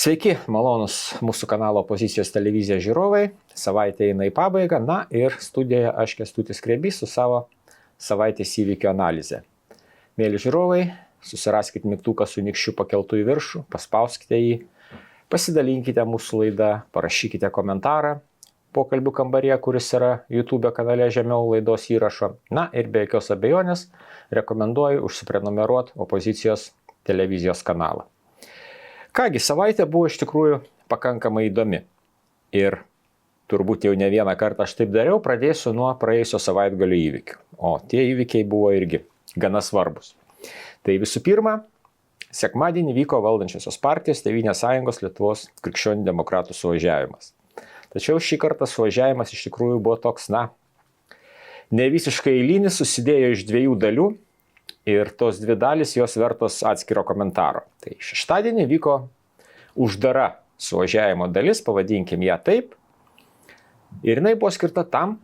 Sveiki, malonus mūsų kanalo Opozicijos televizija žiūrovai. Savaitė eina į pabaigą, na ir studijoje aš Kęstutis Skrebys su savo savaitės įvykio analize. Mėly žiūrovai, susiraskite mygtuką su nykščiu pakeltų į viršų, paspauskite jį, pasidalinkite mūsų laidą, parašykite komentarą pokalbių kambaryje, kuris yra YouTube kanale žemiau laidos įrašo. Na ir be jokios abejonės rekomenduoju užsiprenumeruoti Opozicijos televizijos kanalą. Kągi, savaitė buvo iš tikrųjų pakankamai įdomi. Ir turbūt jau ne vieną kartą aš taip dariau, pradėsiu nuo praėjusio savaitgalio įvykių. O tie įvykiai buvo irgi gana svarbus. Tai visų pirma, sekmadienį vyko valdančiosios partijos Tėvynės sąjungos Lietuvos krikščionių demokratų suvažiavimas. Tačiau šį kartą suvažiavimas iš tikrųjų buvo toks, ne visiškai eilinis, susidėjo iš dviejų dalių. Ir tos dvi dalys jos vertos atskiro komentaro. Tai šeštadienį vyko uždara suvažiavimo dalis, pavadinkim ją taip. Ir jinai buvo skirta tam,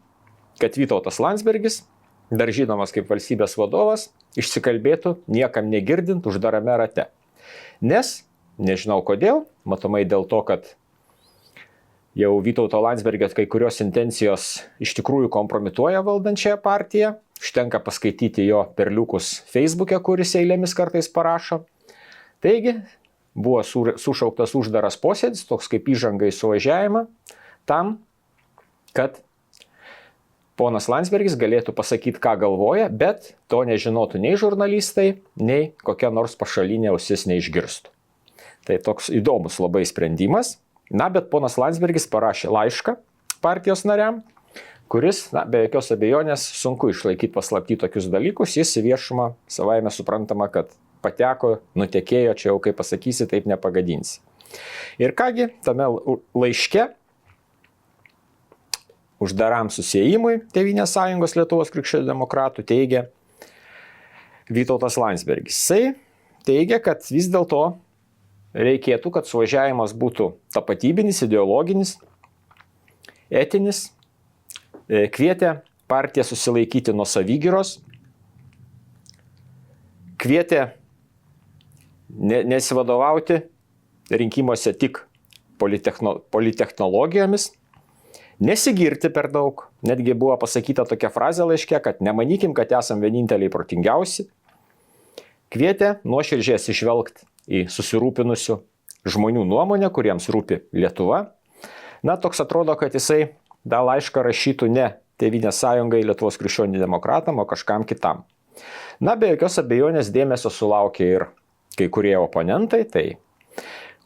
kad Vytautas Landsbergis, dar žinomas kaip valstybės vadovas, išsikalbėtų niekam negirdint uždarame rate. Nes, nežinau kodėl, matomai dėl to, kad jau Vytauto Landsbergio kai kurios intencijos iš tikrųjų kompromituoja valdančiąją partiją. Užtenka paskaityti jo perliukus Facebook'e, kuris eilėmis kartais parašo. Taigi, buvo sušauktas uždaras posėdis, toks kaip įžanga į suvažiavimą, tam, kad ponas Landsbergis galėtų pasakyti, ką galvoja, bet to nežinotų nei žurnalistai, nei kokia nors pašalinė ausis neišgirstų. Tai toks įdomus labai sprendimas. Bet ponas Landsbergis parašė laišką partijos nariam, kuris, be jokios abejonės, sunku išlaikyti paslapty tokius dalykus, jis į viešumą savaime suprantama, kad pateko, nutekėjo, čia jau kaip pasakysi, taip nepagadinsi. Ir kągi, tame laiške uždaram susiėjimui Tėvynės sąjungos Lietuvos krikščionių demokratų teigia Vytautas Landsbergis. Jisai teigia, kad vis dėlto reikėtų, kad suvažiavimas būtų tapatybinis, ideologinis, etinis, kvietė partiją susilaikyti nuo savigyros, kvietė nesivadovauti rinkimuose tik politechnologijomis, nesigirti per daug, netgi buvo pasakyta tokia frazė laiške, kad nemanykim, kad esam vieninteliai protingiausi, kvietė nuoširdžiai atsižvelgti į susirūpinusių žmonių nuomonę, kuriems rūpi Lietuva. Toks atrodo, kad jisai laišką rašytų ne Tėvynės sąjungai Lietuvos krikščionių demokratam, o kažkam kitam. Be jokios abejonės dėmesio sulaukė ir kai kurie oponentai, tai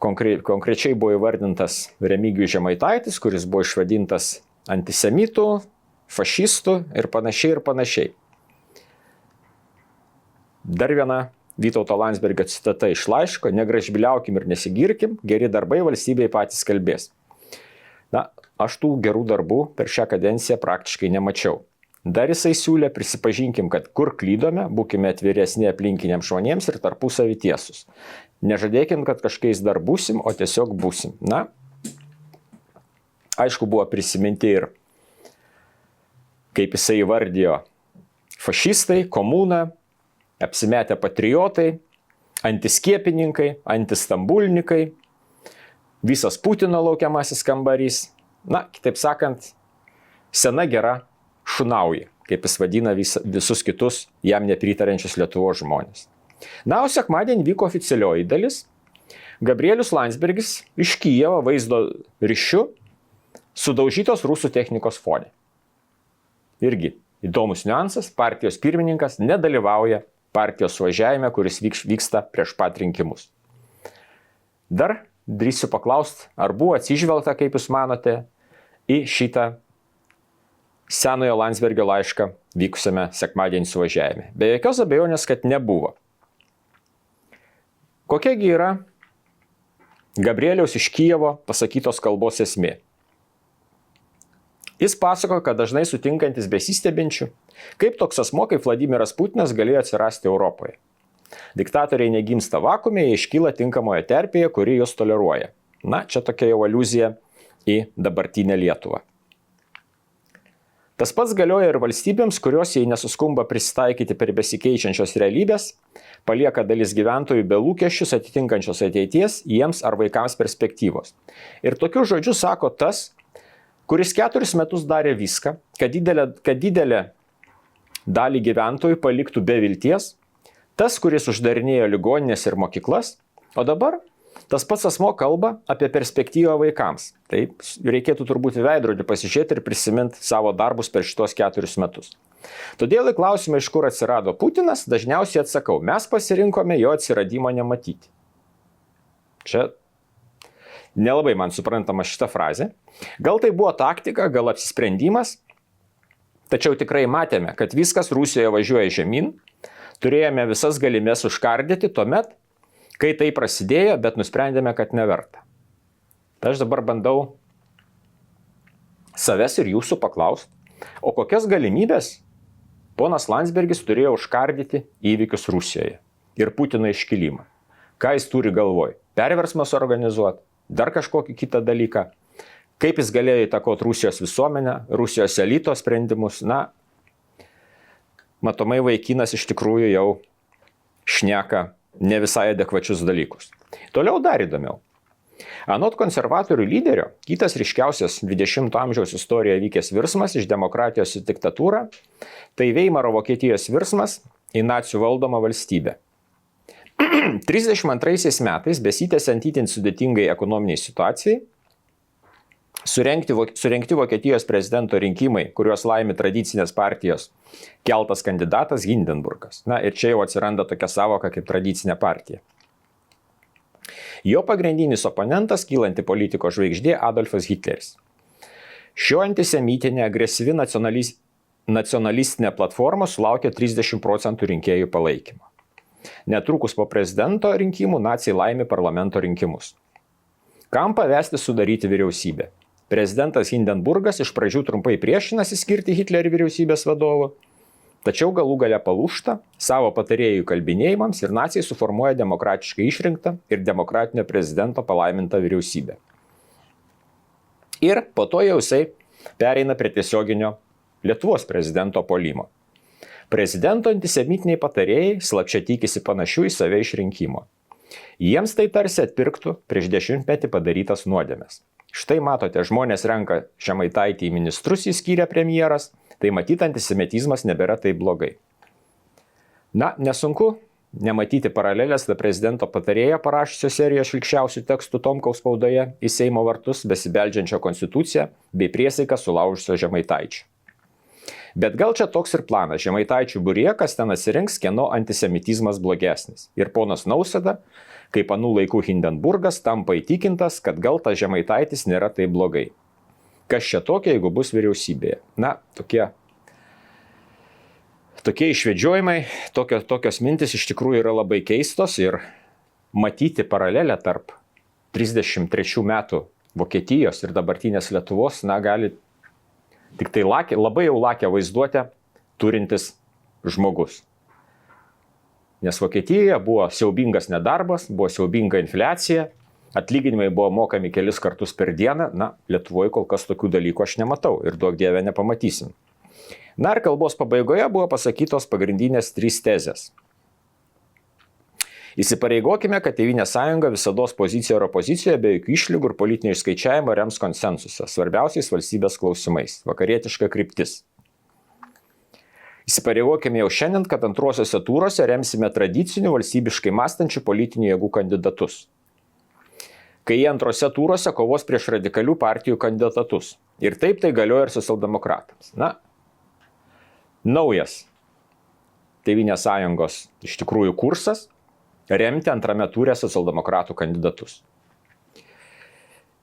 konkrečiai buvo įvardintas Remigijus Žemaitaitis, kuris buvo išvadintas antisemitų, fašistų ir panašiai. Dar viena Vytauto Landsbergio citata iš laiško: negražbiliaukim ir nesigirkim, geri darbai valstybei patys kalbės. Aš tų gerų darbų per šią kadenciją praktiškai nemačiau. Dar jisai siūlė, prisipažinkim, kad kur klydome, būkime atviresni aplinkiniams žmonėms ir tarpusavy tiesus. Nežadėkim, kad kažkokiais dar būsim, o tiesiog būsim. Aišku, buvo prisiminti ir, kaip jisai įvardijo, fašistai, komuna, apsimetę patriotai, antiskiepininkai, antistambulininkai, visas Putino laukiamasis kambarys. Kitaip sakant, sena gera šunauja, kaip jis vadina visus kitus jam nepritarančius Lietuvos žmonės. O sekmadienį vyko oficialioji dalis. Gabrielius Landsbergis iš Kijevo vaizdo ryšiu sudaužytos rusų technikos fone. Irgi įdomus niuansas, partijos pirmininkas nedalyvauja partijos suvažiavime, kuris vyksta prieš pat rinkimus. Dar drįsiu paklausti, ar buvo atsižvelgta, kaip jūs manote, į šitą senojo Landsbergio laišką vykusiame sekmadienį suvažiavime. Be jokios abejonės, kad nebuvo. Kokiagi yra Gabrieliaus iš Kijevo pasakytos kalbos esmė? Jis pasako, kad dažnai sutinkantis besistebinčių, kaip toks asmuo kaip Vladimiras Putinas galėjo atsirasti Europoje. Diktatoriai negimsta vakuume, jie iškyla tinkamoje terpėje, kuri juos toleruoja. Čia tokia jau aliuzija į dabartinę Lietuvą. Tas pats galioja ir valstybėms, kurios jei nesuskumba prisitaikyti prie besikeičiančios realybės, palieka dalis gyventojų be lūkesčius atitinkančios ateities jiems ar vaikams perspektyvos. Ir tokiu žodžiu sako tas, kuris 4 metus darė viską, kad didelę dalį gyventojų paliktų be vilties, tas, kuris uždarinėjo ligoninės ir mokyklas, o dabar tas pats asmo kalba apie perspektyvą vaikams. Taip, reikėtų turbūt į veidrodį pasižiūrėti ir prisiminti savo darbus per šitos 4 metus. Todėl į klausimą, iš kur atsirado Putinas, dažniausiai atsakau, mes pasirinkome jo atsiradimą nematyti. Čia nelabai man suprantama šita frazė. Gal tai buvo taktika, gal apsisprendimas, tačiau tikrai matėme, kad viskas Rusijoje važiuoja žemyn, turėjome visas galimybes užkardyti tuomet, kai tai prasidėjo, bet nusprendėme, kad neverta. Tai aš dabar bandau savęs ir jūsų paklausti, o kokias galimybės ponas Landsbergis turėjo užkardyti įvykius Rusijoje ir Putino iškilimą? Ką jis turi galvoj? Perversmas organizuoti, dar kažkokį kitą dalyką? Kaip jis galėjo įtakoti Rusijos visuomenę, Rusijos elito sprendimus? Na, matomai vaikinas iš tikrųjų jau šneka ne visai adekvačius dalykus. Toliau dar įdomiau. Anot konservatorių lyderio, kitas ryškiausias 20-ojo amžiaus istorijoje vykęs virsmas iš demokratijos į diktatūrą, tai Veimaro Vokietijos virsmas į nacių valdomą valstybę. 32 metais, besitęsiant itin sudėtingai ekonominiai situacijai, surengti Vokietijos prezidento rinkimai, kuriuos laimi tradicinės partijos keltas kandidatas Hindenburgas. Na ir čia jau atsiranda tokia savoka kaip tradicinė partija. Jo pagrindinis oponentas, kylanti politiko žvaigždė Adolfas Hitleris. Šio antisemitinė agresyvi nacionalistinė platforma sulaukė 30% rinkėjų palaikymo. Netrukus po prezidento rinkimų naciai laimi parlamento rinkimus. Kam pavesti sudaryti vyriausybę? Prezidentas Hindenburgas iš pradžių trumpai priešinasi skirti Hitlerį vyriausybės vadovu, tačiau galų gale palūžta savo patarėjų kalbinėjimams ir naciai suformuoja demokratiškai išrinktą ir demokratinio prezidento palaimintą vyriausybę. Ir po to jau jisai pereina prie tiesioginio Lietuvos prezidento puolimo. Prezidento antisemitiniai patarėjai slapčia tikisi panašių į save išrinkimo. Jiems tai tarsi atpirktų prieš 10-metį padarytas nuodėmes. Štai matote, žmonės renka Žemaitaitį į ministrus, jį skyrė premjeras, tai matyt antisemitizmas nebėra taip blogai. Na, nesunku nematyti paralelės tarp prezidento patarėjo parašiusio seriją šlykščiausių tekstų Tomkaus spaudoje į Seimo vartus besibeldžiančio konstituciją bei priesaiką sulaužusio Žemaitaičio. Bet gal čia toks ir planas, Žemaitaičių būryje, kas ten atsirinks, kieno antisemitizmas blogesnis. Ir ponas Nausėda, kaip anų laikų Hindenburgas, tampa įtikintas, kad gal tas Žemaitaitis nėra taip blogai. Kas čia tokia, jeigu bus vyriausybėje? Na, tokie išvedžiojimai, tokios mintis iš tikrųjų yra labai keistos ir matyti paralelę tarp 33 metų Vokietijos ir dabartinės Lietuvos, na, gali tik tai labai jau lakią vaizduotę turintis žmogus. Nes Vokietijoje buvo siaubingas nedarbas, buvo siaubinga infliacija, atlyginimai buvo mokami kelis kartus per dieną, na, Lietuvoje kol kas tokių dalykų aš nematau ir duok dieve nepamatysim. Na ir kalbos pabaigoje buvo pasakytos pagrindinės 3 tezės. Įsipareigokime, kad Tėvynės sąjunga visados pozicijoje ir opozicijoje be jokių išlygų ir politinio išskaičiavimo rems konsensusą svarbiausiais valstybės klausimais - vakarietiška kryptis. Įsipareigokime jau šiandien, kad antrosiuose turuose remsime tradicinių valstybiškai mąstančių politinių jėgų kandidatus. Kai jie antrose turuose kovos prieš radikalių partijų kandidatus. Ir taip tai galioja ir socialdemokratams. Na, naujas Tėvynės sąjungos iš tikrųjų kursas remti antrame ture socialdemokratų kandidatus.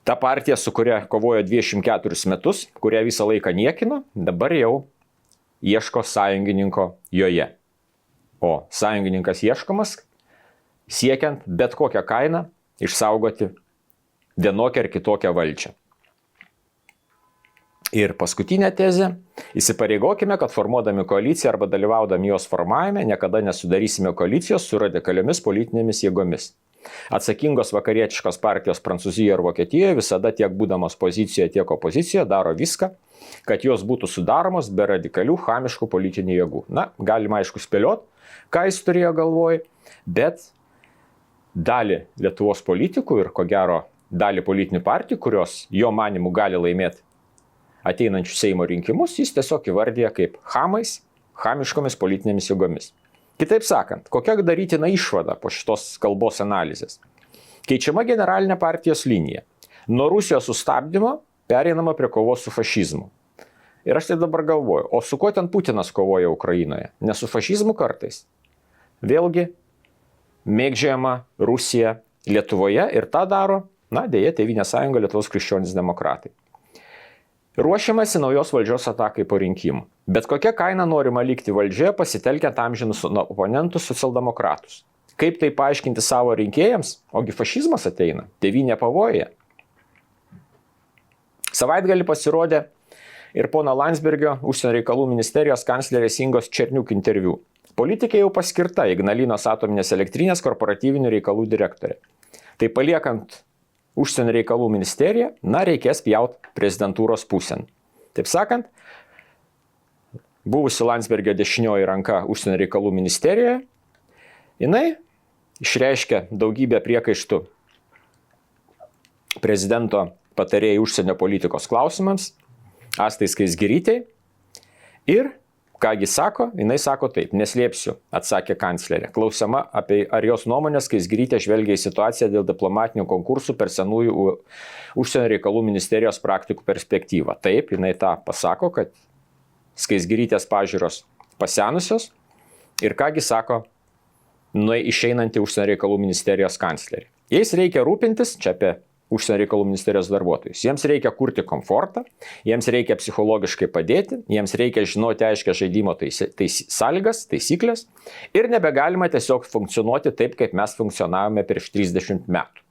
Ta partija, su kuria kovojo 24 metus, kurią visą laiką niekino, dabar jau ieško sąjungininko joje. O sąjungininkas ieškomas siekiant bet kokią kainą išsaugoti vienokią ar kitokią valdžią. Ir paskutinė tezė - įsipareigokime, kad formuodami koaliciją arba dalyvaudami jos formavime niekada nesudarysime koalicijos su radikaliomis politinėmis jėgomis. Atsakingos vakarietiškos partijos Prancūzijoje ir Vokietijoje visada tiek būdamos pozicijoje, tiek opozicijoje daro viską, kad jos būtų sudaromos be radikalių, chamiškų politinių jėgų. Na, galima aišku spėlioti, ką jis turėjo galvoj, bet dalį Lietuvos politikų ir ko gero dalį politinių partijų, kurios jo manimų gali laimėti ateinančių Seimo rinkimus, jis tiesiog įvardyja kaip chamais, chamiškomis politinėmis jėgomis. Kitaip sakant, kokia darytina išvada po šitos kalbos analizės? Keičiama generalinė partijos linija. Nuo Rusijos sustabdymo pereinama prie kovos su fašizmu. Ir aš tai dabar galvoju, o su kuo ten Putinas kovoja Ukrainoje? Ne su fašizmu kartais? Vėlgi, mėgdžiojama Rusija Lietuvoje ir tą daro, dėja, Tėvynės sąjunga, Lietuvos krikščionys demokratai. Ruošiamasi naujos valdžios atakai po rinkimų. Bet kokia kaina norima likti valdžioje, pasitelkiant amžinus oponentus socialdemokratus. Kaip tai paaiškinti savo rinkėjams? Ogi fašizmas ateina, tėvynė pavojuje. Savaitgalį pasirodė ir pono Landsbergio, užsienio reikalų ministerijos kanclerės Ingos Černiuk interviu. Politikė jau paskirta Ignalinos atominės elektrinės korporatyvinių reikalų direktorė. Tai paliekant užsienio reikalų ministeriją, reikės pjaut prezidentūros pusėn. Taip sakant, buvusi Landsbergio dešinioji ranka užsienio reikalų ministerijoje, jinai išreiškia daugybę priekaištų prezidento patarėjai užsienio politikos klausimams, Astai Skaisgirytei, ir kągi sako, jinai sako taip, neslėpsiu, atsakė kanclerė. Klausama apie ar jos nuomonės Skaisgirytė žvelgia į situaciją dėl diplomatinių konkursų per senųjų užsienio reikalų ministerijos praktikų perspektyvą. Taip, jinai tą pasako, kad Skaisgirytės pažiūros pasenusios ir kągi sako išeinanti užsienio reikalų ministerijos kanclerė. Jais reikia rūpintis, čia apie užsienio reikalų ministerijos darbuotojus. Jiems reikia kurti komfortą, jiems reikia psichologiškai padėti, jiems reikia žinoti aiškiai žaidimo sąlygas, taisyklės ir nebegalima tiesiog funkcionuoti taip, kaip mes funkcionavome prieš 30 metų.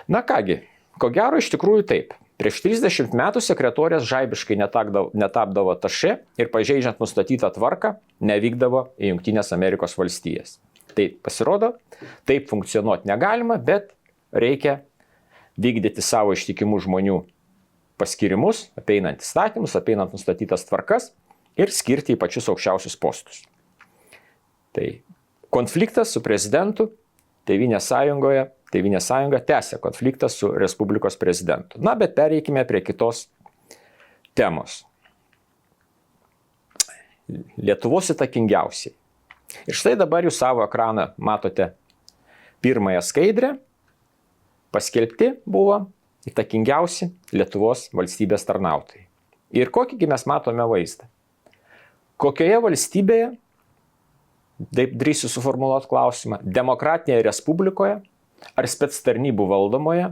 Na kągi, ko gero iš tikrųjų taip. Prieš 30 metų sekretorės žaibiškai netapdavo tašė ir pažeidžiant nustatytą tvarką nevykdavo į Jungtines Amerikos valstijas. Tai pasirodo, taip funkcionuoti negalima, bet reikia vykdyti savo ištikimų žmonių paskirimus, apeinant įstatymus, apeinant nustatytas tvarkas ir skirti į pačius aukščiausius postus. Tai konfliktas su prezidentu Tėvynės sąjunga tęsia konfliktą su Respublikos prezidentu. Bet pereikime prie kitos temos. Lietuvos įtakingiausiai. Ir štai dabar jūs savo ekraną matote pirmąją skaidrę. Paskelbti buvo įtakingiausi Lietuvos valstybės tarnautojai. Ir kokį mes matome vaizdą? Kokioje valstybėje, taip drįsiu suformuluoti klausimą, demokratinėje respublikoje ar spectarnybų valdomoje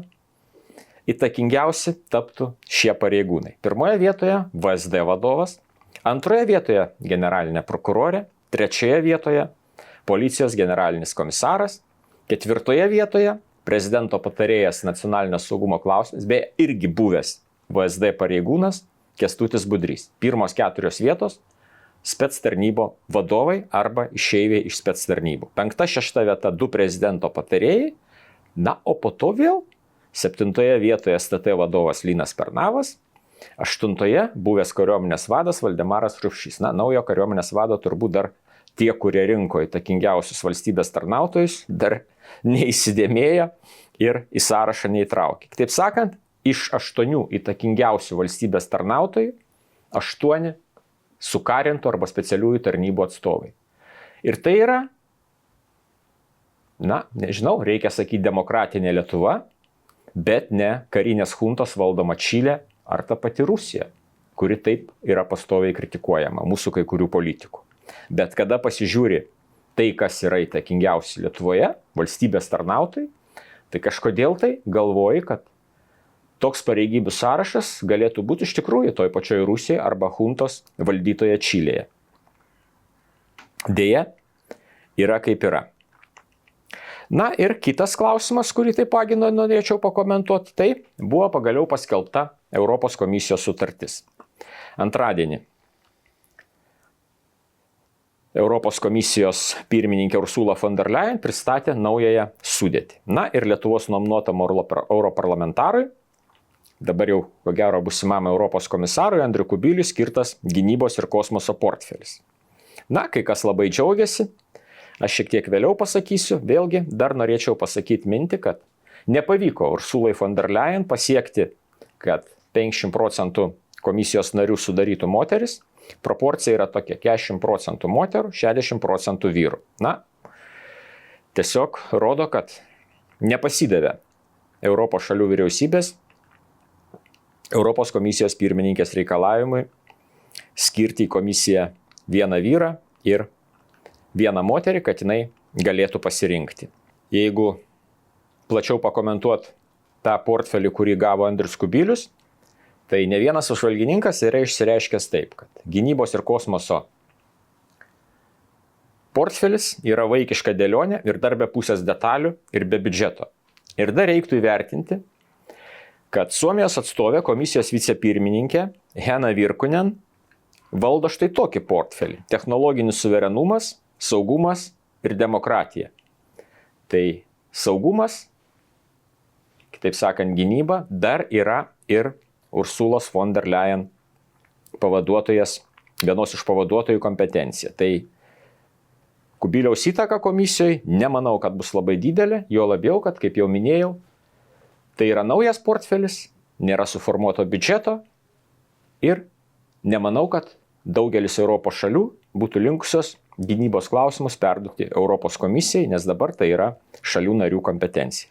įtakingiausi taptų šie pareigūnai? Pirmoje vietoje VSD vadovas, antroje vietoje generalinė prokurorė, trečioje vietoje policijos generalinis komisaras, ketvirtoje vietoje prezidento patarėjas nacionalinio saugumo klausimas, beje, irgi buvęs VSD pareigūnas Kęstutis Budrys. Pirmos 4 vietos spectarnybo vadovai arba išeiviai iš spectarnybų. 5-6 vieta 2 prezidento patarėjai, o po to vėl 7 vietoje STT vadovas Linas Pernavas, 8 buvęs kariuomenės vadas Valdemaras Rupšys. Naujo kariuomenės vado turbūt dar tie, kurie rinko įtakingiausius valstybės tarnautojus, dar neįsidėmėjo ir į sąrašą neįtraukė. Kitaip sakant, iš 8 įtakingiausių valstybės tarnautojų 8 sukarintų arba specialiųjų tarnybų atstovai. Ir tai yra, nežinau, reikia sakyti demokratinė Lietuva, bet ne karinės chuntos valdoma Čilė ar ta pati Rusija, kuri taip yra pastoviai kritikuojama mūsų kai kurių politikų. Bet kada pasižiūri tai, kas yra įtakingiausi Lietuvoje, valstybės tarnautojai, tai kažkodėl tai galvoji, kad toks pareigybių sąrašas galėtų būti iš tikrųjų toj pačioj Rusijoje arba chuntos valdytoje Čilėje. Deja, yra kaip yra. Ir kitas klausimas, kurį taipogi norėčiau pakomentuoti, tai buvo pagaliau paskelbta Europos komisijos sutartis. Antradienį Europos komisijos pirmininkė Ursula von der Leyen pristatė naująją sudėtį. Na ir Lietuvos nominuotam europarlamentarui, dabar jau ko gero būsimam Europos komisarui Andriui Kubiliui skirtas gynybos ir kosmoso portfelis. Na, kai kas labai džiaugiasi, aš šiek tiek vėliau pasakysiu, vėlgi dar norėčiau pasakyti mintį, kad nepavyko Ursulai von der Leyen pasiekti, kad 50% komisijos narių sudarytų moteris. Proporcija yra tokia: 40% moterų, 60% vyrų. Na, tiesiog rodo, kad nepasidavė Europos šalių vyriausybės Europos komisijos pirmininkės reikalavimui skirti į komisiją vieną vyrą ir vieną moterį, kad jinai galėtų pasirinkti. Jeigu plačiau pakomentuot tą portfelį, kurį gavo Andrius Kubilius, tai ne vienas apžvalgininkas yra išsireiškęs taip, kad gynybos ir kosmoso portfelis yra vaikiška dėlionė ir dar be pusės detalių ir be biudžeto. Ir dar reiktų įvertinti, kad Suomijos atstovė komisijos vicepirmininkė Hena Virkunen valdo štai tokį portfelį: technologinis suverenumas, saugumas ir demokratija. Tai saugumas, kitaip sakant gynyba, dar yra ir Ursulos von der Leyen pavaduotojas, vienos iš pavaduotojų kompetencija. Tai Kubiliaus įtaka komisijoje nemanau, kad bus labai didelė, jo labiau, kad, kaip jau minėjau, tai yra naujas portfelis, nėra suformuoto biudžeto ir nemanau, kad daugelis Europos šalių būtų linkusios gynybos klausimus perduoti Europos komisijai, nes dabar tai yra šalių narių kompetencija.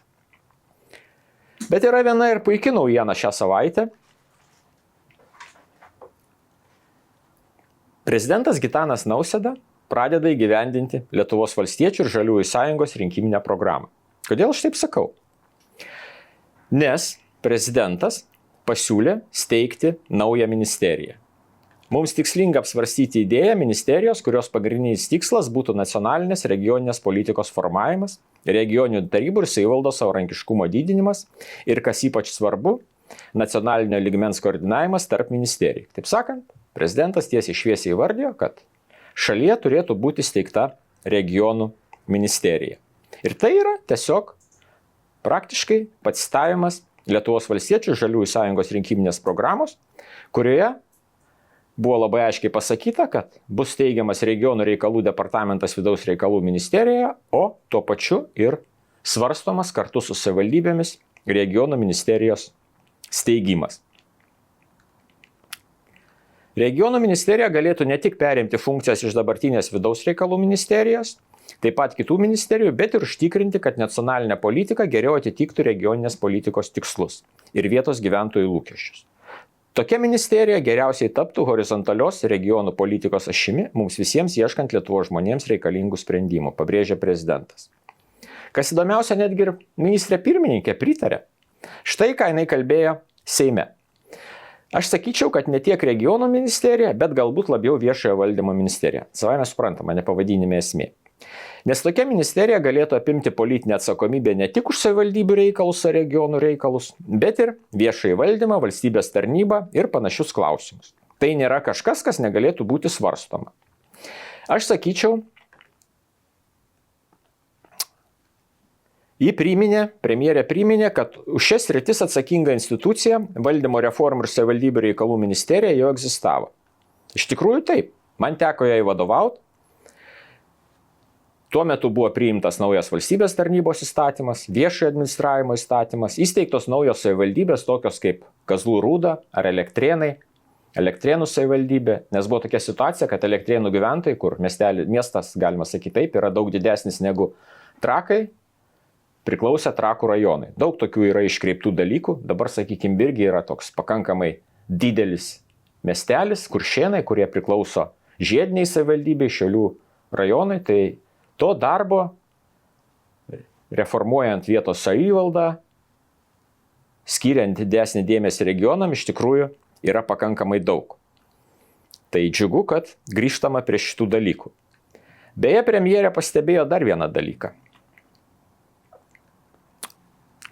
Bet yra viena ir puikia naujiena šią savaitę. Prezidentas Gitanas Nausėda pradeda įgyvendinti Lietuvos valstiečių ir Žaliųjų sąjungos rinkiminę programą. Kodėl aš taip sakau? Nes prezidentas pasiūlė steigti naują ministeriją. Mums tikslinga apsvarstyti idėją ministerijos, kurios pagrindinis tikslas būtų nacionalinės regioninės politikos formavimas, regioninių tarybų ir savivaldos savarankiškumo didinimas ir, kas ypač svarbu, nacionalinio lygmens koordinavimas tarp ministerijų. Taip sakant, prezidentas tiesiai šviesiai įvardijo, kad šalyje turėtų būti steigta regionų ministerija. Ir tai yra tiesiog praktiškai pacitavimas Lietuvos valstiečių ir Žaliųjų sąjungos rinkiminės programos, kurioje buvo labai aiškiai pasakyta, kad bus steigiamas regionų reikalų departamentas vidaus reikalų ministerijoje, o tuo pačiu ir svarstomas kartu su savivaldybėmis regionų ministerijos steigimas. Regionų ministerija galėtų ne tik perimti funkcijas iš dabartinės vidaus reikalų ministerijos, taip pat kitų ministerijų, bet ir užtikrinti, kad nacionalinė politika geriau atitiktų regioninės politikos tikslus ir vietos gyventojų lūkesčius. Tokia ministerija geriausiai taptų horizontalios regionų politikos ašimi mums visiems ieškant Lietuvos žmonėms reikalingų sprendimų, pabrėžė prezidentas. Kas įdomiausia, netgi ir ministrė pirmininkė pritarė. Štai ką jinai kalbėjo Seime. Aš sakyčiau, kad ne tiek regionų ministerija, bet galbūt labiau viešojo valdymo ministerija. Savaime suprantama, ne pavadinime esmė. Nes tokia ministerija galėtų apimti politinę atsakomybę ne tik už savivaldybių reikalus ar regionų reikalus, bet ir viešąjį valdymą, valstybės tarnybą ir panašius klausimus. Tai nėra kažkas, kas negalėtų būti svarstoma. Aš sakyčiau, premjerė priminė, kad už šias sritis atsakinga institucija, valdymo reformų ir savivaldybių reikalų ministerija jau egzistavo. Iš tikrųjų taip, man teko jai vadovauti. Tuo metu buvo priimtas naujas valstybės tarnybos įstatymas, viešojo administravimo įstatymas, įsteigtos naujos savivaldybės, tokios kaip Kazlų Rūda ar Elektrėnai, Elektrėnų savivaldybė, nes buvo tokia situacija, kad Elektrėnų gyventojai, kur miestas, galima sakyti taip, yra daug didesnis negu Trakai, priklausė Trakų rajonai. Daug tokių yra iškreiptų dalykų. Dabar, sakykime, irgi yra toks pakankamai didelis miestelis, Kuršėnai, kurie priklauso žiediniai savivaldybei, Šiaulių rajonai. Tai to darbo, reformuojant vietos savivaldą, skiriant didesnį dėmesį regionam, iš tikrųjų yra pakankamai daug. Tai džiugu, kad grįžtama prie šitų dalykų. Beje, premjerė pastebėjo dar vieną dalyką.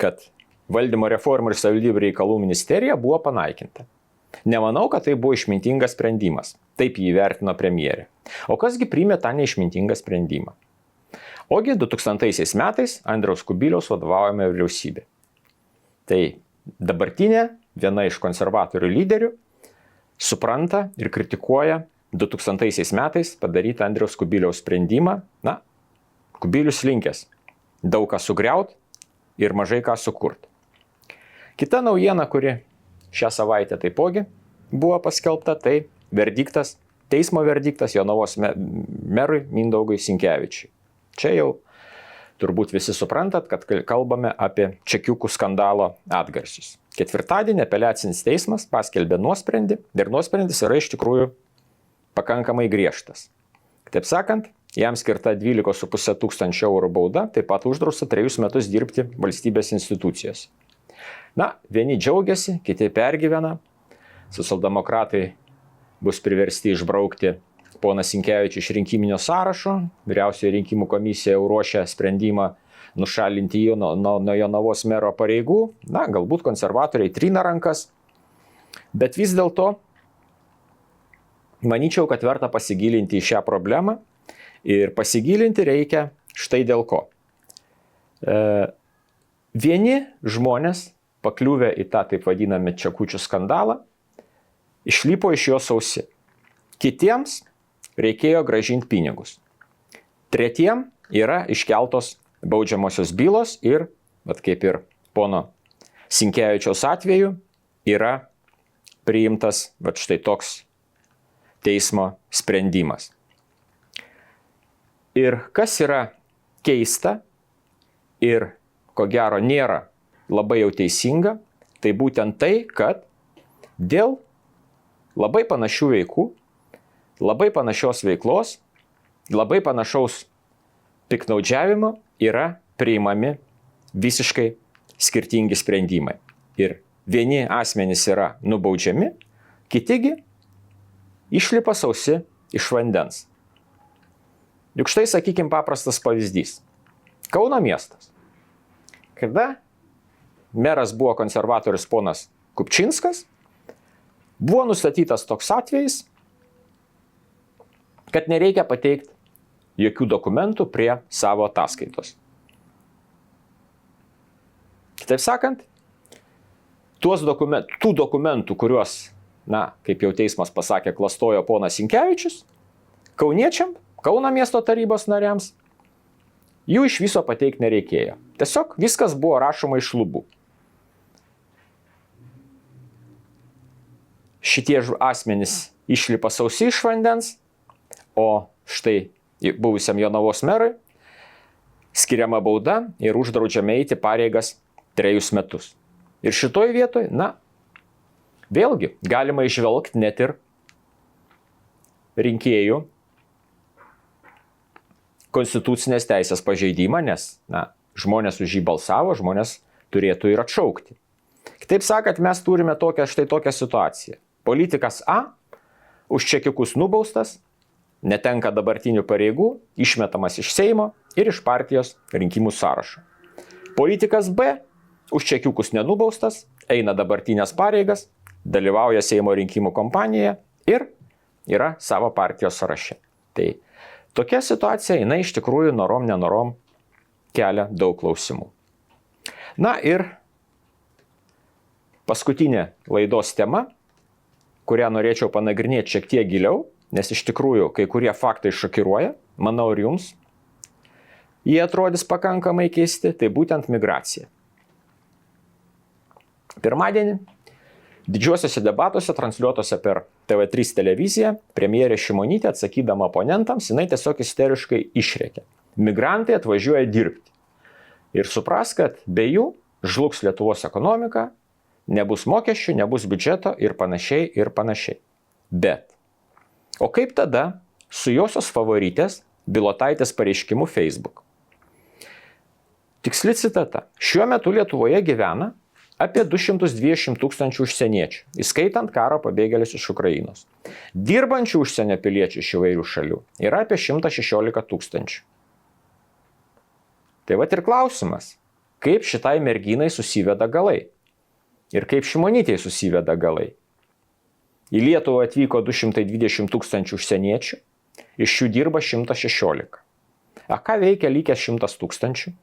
Kad valdymo reformų ir savivaldybių reikalų ministerija buvo panaikinta. Nemanau, kad tai buvo išmintingas sprendimas. Taip jį vertino premjerė. O kasgi priėmė tą neišmintingą sprendimą? Ogi 2000 metais Andriaus Kubiliaus vadovaujama vyriausybė. Tai dabartinė viena iš konservatorių lyderių supranta ir kritikuoja 2000 metais padarytą Andriaus Kubiliaus sprendimą. Na, Kubilius linkęs daug ką sugriaut ir mažai ką sukurt. Kita naujiena, kuri šią savaitę taipogi buvo paskelbta, tai verdiktas, teismo verdiktas Jonavos merui Mindaugui Sinkevičiui. Čia jau turbūt visi suprantat, kad kalbame apie čekiukų skandalo atgarsius. Ketvirtadienį apeliacinis teismas paskelbė nuosprendį ir nuosprendis yra iš tikrųjų pakankamai griežtas. Taip sakant, jam skirta 12,5 tūkstančio eurų bauda, taip pat uždrausta 3 metus dirbti valstybės institucijos. Na, vieni džiaugiasi, kiti pergyvena. Socialdemokratai bus priversti išbraukti poną Sinkevičių iš rinkiminio sąrašo. Vyriausioji rinkimų komisija jau ruošia sprendimą nušalinti jį nuo Jonavos mero pareigų. Na, galbūt konservatoriai trina rankas. Bet vis dėlto, manyčiau, kad verta pasigilinti į šią problemą. Ir pasigilinti reikia štai dėl ko. Vieni žmonės, pakliuvę į tą taip vadinamą čekučių skandalą, išlipo iš jo sausi. Kitiems reikėjo grąžinti pinigus. Tretiem yra iškeltos baudžiamosios bylos ir, kaip ir pono Sinkevičiaus atveju, yra priimtas štai toks teismo sprendimas. Ir kas yra keista ir ko gero nėra labai jau teisinga, tai būtent tai, kad dėl labai panašių veikų, labai panašios veiklos, labai panašaus piktnaudžiavimo yra priimami visiškai skirtingi sprendimai. Ir vieni asmenys yra nubaudžiami, kitigi išlipa sausi iš vandens. Juk štai, sakykime, paprastas pavyzdys. Kauno miestas. Kada meras buvo konservatorius ponas Kupčinskas, buvo nustatytas toks atvejis, kad nereikia pateikti jokių dokumentų prie savo ataskaitos. Kitaip sakant, tų dokumentų, kuriuos, kaip jau teismas pasakė, klastojo ponas Sinkevičius, kauniečiam, Kauno miesto tarybos nariams, jų iš viso pateikti nereikėjo. Tiesiog viskas buvo rašoma iš lubų. Šitie asmenys išlipa sausi iš vandens, o štai buvusiam Jonavos merui skiriama bauda ir uždraudžiama eiti pareigas 3 metus. Ir šitoj vietoj, vėlgi galima išvelgti net ir rinkėjų konstitucinės teisės pažeidimą, nes žmonės už jį balsavo, žmonės turėtų ir atšaukti. Kitaip sakant, mes turime štai tokią situaciją. Politikas A už čekiukus nubaustas, netenka dabartinių pareigų, išmetamas iš Seimo ir iš partijos rinkimų sąrašo. Politikas B už čekiukus nenubaustas, eina dabartinės pareigas, dalyvauja Seimo rinkimų kompanijoje ir yra savo partijos sąraše. Tai tokia situacija, jinai iš tikrųjų norom nenorom kelia daug klausimų. Na ir paskutinė laidos tema, kurią norėčiau panagrinėti šiek tiek giliau, nes iš tikrųjų kai kurie faktai šokiruoja, manau ir jums jie atrodys pakankamai keisti, tai būtent migracija. Pirmadienį didžiuosiuose debatuose transliuotose per TV3 televiziją premjerė Šimonytė, atsakydama oponentams, jinai tiesiog isteriškai išrėkė. Migrantai atvažiuoja dirbti. Ir supras, kad be jų žlugs Lietuvos ekonomika, nebus mokesčių, nebus biudžeto ir panašiai ir panašiai. Bet, o kaip tada su josios favoritės Bilotaitės pareiškimu Facebook? Tiksli citata. Šiuo metu Lietuvoje gyvena apie 220 tūkstančių užsieniečių, įskaitant karo pabėgėlius iš Ukrainos. Dirbančių užsienio piliečių iš įvairių šalių yra apie 116 tūkstančių. Tai ir klausimas, kaip šitai merginai susiveda galai ir kaip Šimonytei susiveda galai. Į Lietuvą atvyko 220 000 užsieniečių, iš jų dirba 116. A ką veikia likęs 100 000?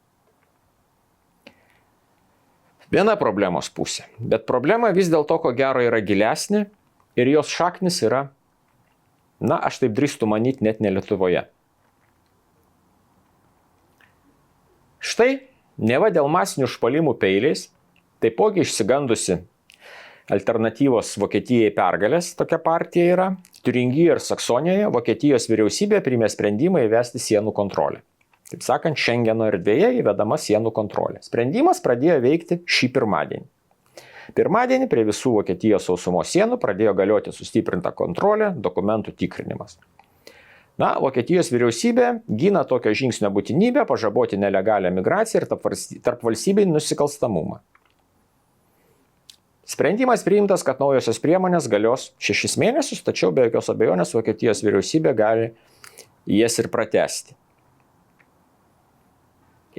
Viena problemos pusė, bet problema vis dėlto ko gero yra gilesnė ir jos šaknis yra, aš taip drįstu manyti, net ne Lietuvoje. Štai, neva dėl masinių užpuolimų peiliais, taipogi išsigandusi alternatyvos Vokietijai pergalės, tokia partija yra, Tiuringijoje ir Saksonijoje Vokietijos vyriausybė priėmė sprendimą įvesti sienų kontrolę. Taip sakant, Šengeno erdvėje įvedama sienų kontrolė. Sprendimas pradėjo veikti šį pirmadienį. Pirmadienį prie visų Vokietijos sausumos sienų pradėjo galioti sustiprinta kontrolė, dokumentų tikrinimas. Vokietijos vyriausybė gina tokio žingsnio būtinybę pažaboti nelegalią migraciją ir tarp valstybinį nusikalstamumą. Sprendimas priimtas, kad naujosios priemonės galios 6 mėnesius, tačiau be jokios abejonės Vokietijos vyriausybė gali jas ir pratęsti.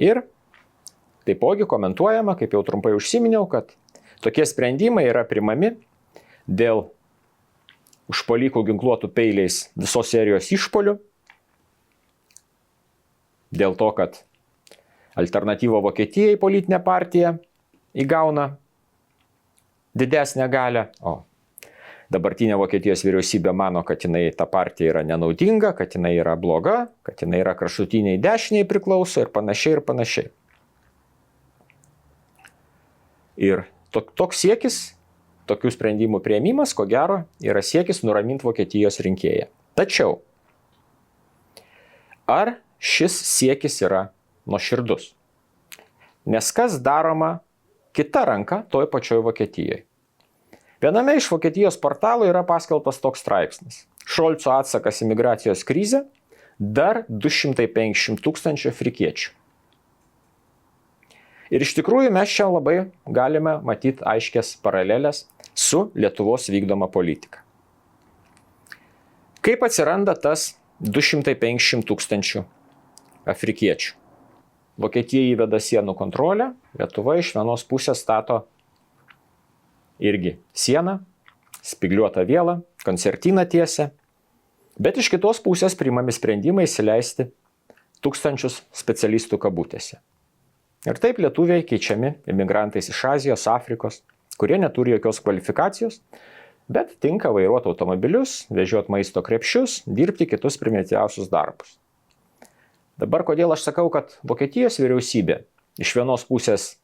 Ir taipogi komentuojama, kaip jau trumpai užsiminiau, kad tokie sprendimai yra primami dėl užpuolikų ginkluotų peiliais visos serijos išpuolių, dėl to, kad alternatyva Vokietijai politinė partija įgauna didesnę galią, o dabartinė Vokietijos vyriausybė mano, kad ta partija yra nenaudinga, kad jinai yra bloga, kad jinai yra kraštutiniai dešiniai priklauso ir panašiai ir panašiai. Ir toks siekis, tokių sprendimų priėmimas, ko gero, yra siekis nuraminti Vokietijos rinkėją. Tačiau, ar šis siekis yra nuoširdus? Nes kas daroma kita ranka toj pačioj Vokietijoje? Viename iš Vokietijos portalų yra paskelbtas toks straipsnis. Šolco atsakas į migracijos krizę - dar 250 000 afrikiečių. Ir iš tikrųjų mes čia labai galime matyti aiškias paralelės su Lietuvos vykdoma politika. Kaip atsiranda tas 250 000 afrikiečių? Vokietija įveda sienų kontrolę, Lietuva iš vienos pusės stato irgi sieną, spygliuotą vielą, koncertiną tiesia, bet iš kitos pusės priimami sprendimai įsileisti tūkstančius specialistų kabutėse. Ir taip lietuviai keičiami imigrantais iš Azijos, Afrikos, kurie neturi jokios kvalifikacijos, bet tinka vairuoti automobilius, vežioti maisto krepšius, dirbti kitus primityviausius darbus. Dabar kodėl aš sakau, kad Vokietijos vyriausybė iš vienos pusės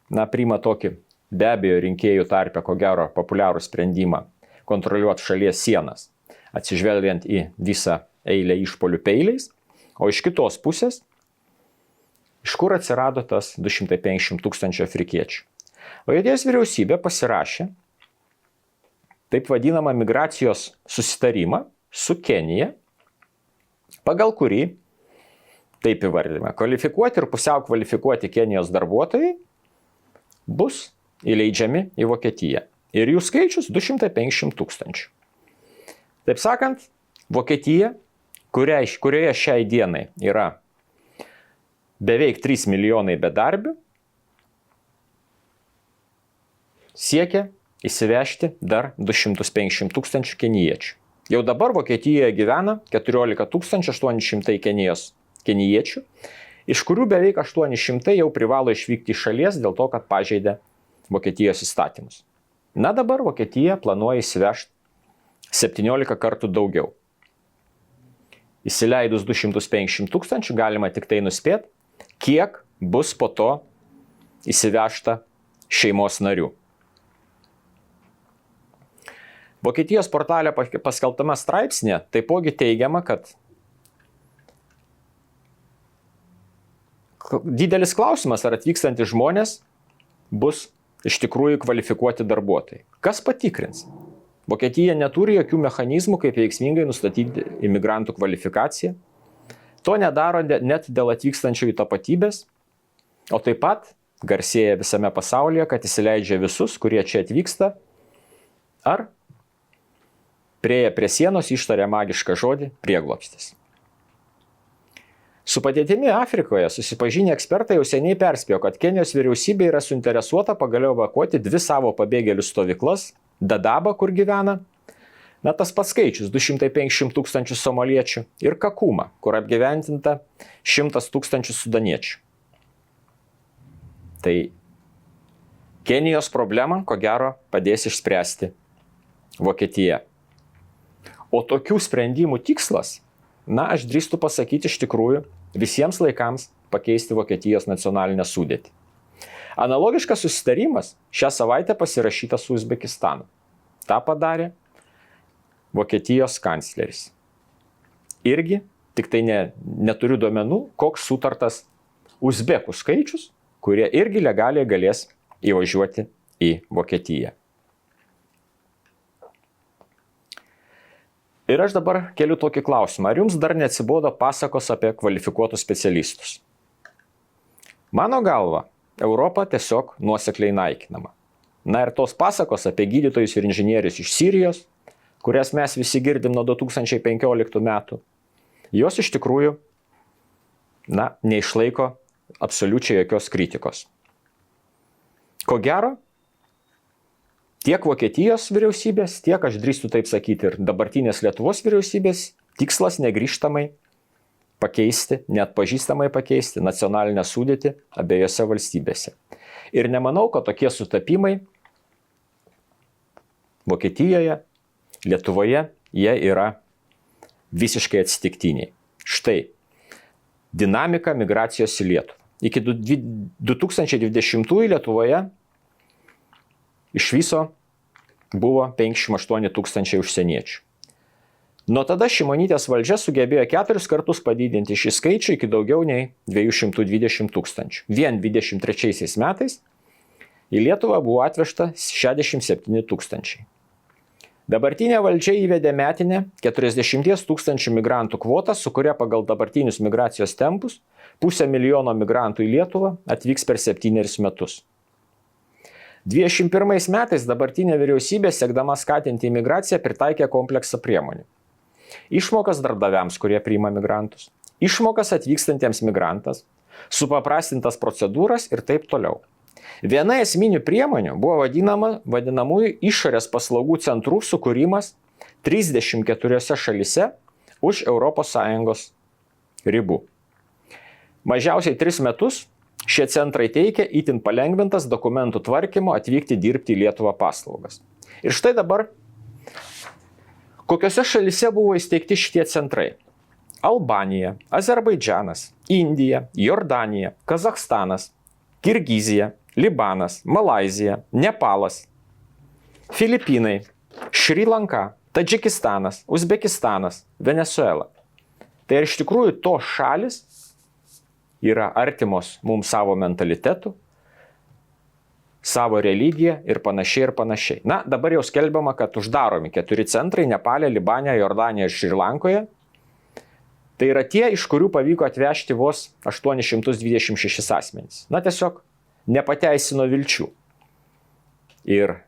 priima tokį be abejo rinkėjų tarpe, ko gero, populiarų sprendimą kontroliuoti šalies sienas, atsižvelgiant į visą eilę išpuolių peiliais, o iš kitos pusės, iš kur atsirado tas 250 000 afrikiečių. Vokietijos vyriausybė pasirašė taip vadinamą migracijos susitarimą su Kenija, pagal kurį, taip įvardime, kvalifikuoti ir pusiau kvalifikuoti Kenijos darbuotojai bus įleidžiami į Vokietiją. Ir jų skaičius 250 000. Taip sakant, Vokietija, kurioje šiai dienai yra beveik 3 milijonai bedarbių, siekia įsivežti dar 250 000 kenijiečių. Jau dabar Vokietijoje gyvena 14 800 kenijiečių, iš kurių beveik 800 jau privalo išvykti iš šalies dėl to, kad pažeidė Vokietijos įstatymus. Dabar Vokietija planuoja įsivežti 17 kartų daugiau. Įsileidus 250 000 galima tik tai nuspėti, kiek bus po to įsivežta šeimos narių. Vokietijos portale paskelbtame straipsnė taipogi teigiama, kad didelis klausimas, ar atvykstantys žmonės bus iš tikrųjų kvalifikuoti darbuotojai. Kas patikrins? Vokietija neturi jokių mechanizmų, kaip veiksmingai nustatyti imigrantų kvalifikaciją. To nedaro net dėl atvykstančiųjų tapatybės, o taip pat garsėja visame pasaulyje, kad įsileidžia visus, kurie čia atvyksta, ar prieėję prie sienos ištaria magišką žodį prieglobstis. Su padėtimi Afrikoje susipažinę ekspertai jau seniai perspėjo, kad Kenijos vyriausybė yra suinteresuota pagaliau evakuoti 2 savo pabėgėlių stovyklas - Dadabą, kur gyvena Na, tas pats skaičius - 250 tūkstančių somaliečių ir Kakuma, kur apgyvendinta 100 tūkstančių sudaniečių. Tai Kenijos problemą, ko gero, padės išspręsti Vokietija. O tokių sprendimų tikslas, na, aš drįstu pasakyti iš tikrųjų, visiems laikams pakeisti Vokietijos nacionalinę sudėtį. Analogiškas susitarimas šią savaitę pasirašytas su Uzbekistanu. Ta padarė Vokietijos kancleris. Irgi, tik tai neturiu duomenų, koks sutartas uzbekų skaičius, kurie irgi legaliai galės įvažiuoti į Vokietiją. Ir aš dabar keliu tokį klausimą. Ar jums dar neatsibodo pasakos apie kvalifikuotus specialistus? Mano galva, Europa tiesiog nuosekliai naikinama. Na ir tos pasakos apie gydytojus ir inžinierius iš Sirijos, kurias mes visi girdim nuo 2015 metų, jos iš tikrųjų, na, neišlaiko absoliučiai jokios kritikos. Ko gero, tiek Vokietijos vyriausybės, tiek, aš drįstu taip sakyti, ir dabartinės Lietuvos vyriausybės tikslas negrįžtamai pakeisti, neatpažįstamai pakeisti nacionalinę sudėtį abiejose valstybėse. Ir nemanau, kad tokie sutapimai Vokietijoje, Lietuvoje, jie yra visiškai atsitiktiniai. Štai, dinamika migracijos į Lietuvą. Iki 2020 Lietuvoje iš viso buvo 58 tūkstančiai užsieniečių. Nuo tada Šimonytės valdžia sugebėjo 4 kartus padidinti šį skaičių iki daugiau nei 220 tūkstančių. Vien 23 metais į Lietuvą buvo atvežta 67 tūkstančiai. Dabartinė valdžia įvedė metinę 40 tūkstančių migrantų kvotą, su kuria pagal dabartinius migracijos tempus 500 000 migrantų į Lietuvą atvyks per 7 metus. 21 metais dabartinė vyriausybė, siekdama skatinti imigraciją, pritaikė kompleksą priemonių. Išmokas darbdaviams, kurie priima migrantus, išmokas atvykstantiems migrantams, supaprastintas procedūras ir taip toliau. Viena esminių priemonių buvo vadinamųjų išorės paslaugų centrų sukūrimas 34 šalyse už ES ribų. Mažiausiai 3 metus šie centrai teikia itin palengvintas dokumentų tvarkymo atvykti dirbti į Lietuvą paslaugas. Ir štai dabar, kokiose šalyse buvo įsteigti šitie centrai? Albanija, Azerbaidžanas, Indija, Jordanija, Kazachstanas, Kirgizija, Libanas, Malaizija, Nepalas, Filipinai, Šri Lanka, Tadžikistanas, Uzbekistanas, Venesuela. Tai iš tikrųjų tos šalis yra artimos mums savo mentalitetu, savo religiją ir panašiai ir panašiai. Na, dabar jau skelbiama, kad uždaromi 4 centrai Nepale, Libane, Jordanijoje ir Šri Lankoje. Tai yra tie, iš kurių pavyko atvežti vos 826 asmenys. Na, tiesiog nepateisino vilčių. Ir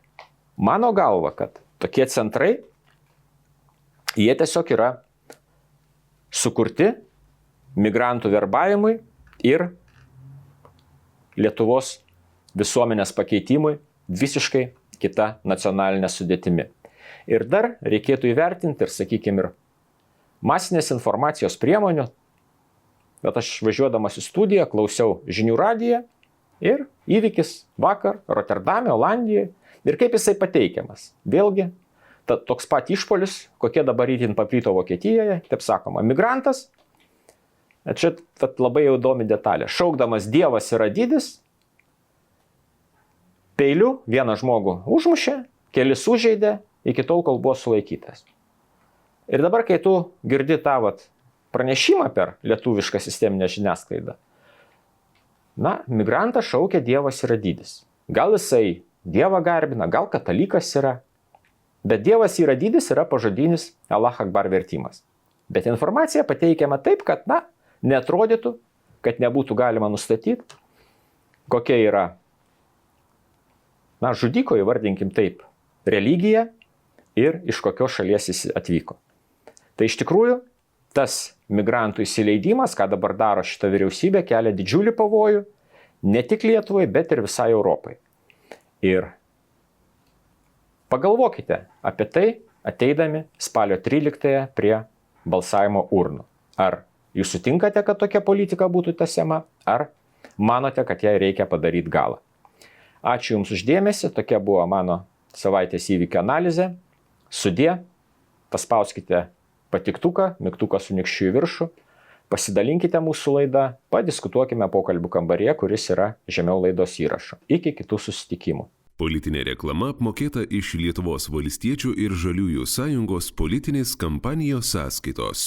mano galva, kad tokie centrai, jie tiesiog yra sukurti migrantų verbavimui ir Lietuvos visuomenės pakeitimui visiškai kita nacionalinė sudėtimi. Ir dar reikėtų įvertinti ir, sakykime, ir masinės informacijos priemonių, bet aš važiuodamas į studiją klausiau žinių radiją ir įvykis vakar Rotterdame, Olandijoje ir kaip jisai pateikiamas. Vėlgi, toks pat išpuolis, kokie dabar itin paplito Vokietijoje, taip sakoma, migrantas, čia labai jau įdomi detalė, šaukdamas Dievas yra didis, peiliu vieną žmogų užmušė, kelis sužeidė, iki tol, kol buvo sulaikytas. Ir dabar, kai tu girdi tą pranešimą per lietuvišką sisteminę žiniasklaidą, na, migrantas šaukia Dievas yra didis. Gal jisai Dievą garbina, gal katalikas yra, bet Dievas yra didis yra pažodinis Allah Akbar vertimas. Bet informacija pateikiama taip, kad, na, neatrodytų, kad nebūtų galima nustatyti, kokia yra, na, žudiko, įvardinkim taip, religija ir iš kokios šalies jis atvyko. Tai iš tikrųjų, tas migrantų įsileidimas, ką dabar daro šita vyriausybė, kelia didžiulį pavojų ne tik Lietuvai, bet ir visai Europai. Ir pagalvokite apie tai, ateidami spalio 13 prie balsavimo urnų. Ar jūs sutinkate, kad tokia politika būtų tęsiama, ar manote, kad jai reikia padaryti galą? Ačiū Jums uždėmesi, tokia buvo mano savaitės įvykių analizė. Sudie, paspauskite patiktuką, mygtuką su nykščiu į viršų, pasidalinkite mūsų laidą, padiskutuokime pokalbių kambaryje, kuris yra žemiau laidos įrašo. Iki kitų susitikimų. Politinė reklama apmokėta iš Lietuvos valstiečių ir žaliųjų sąjungos politinės kampanijos sąskaitos.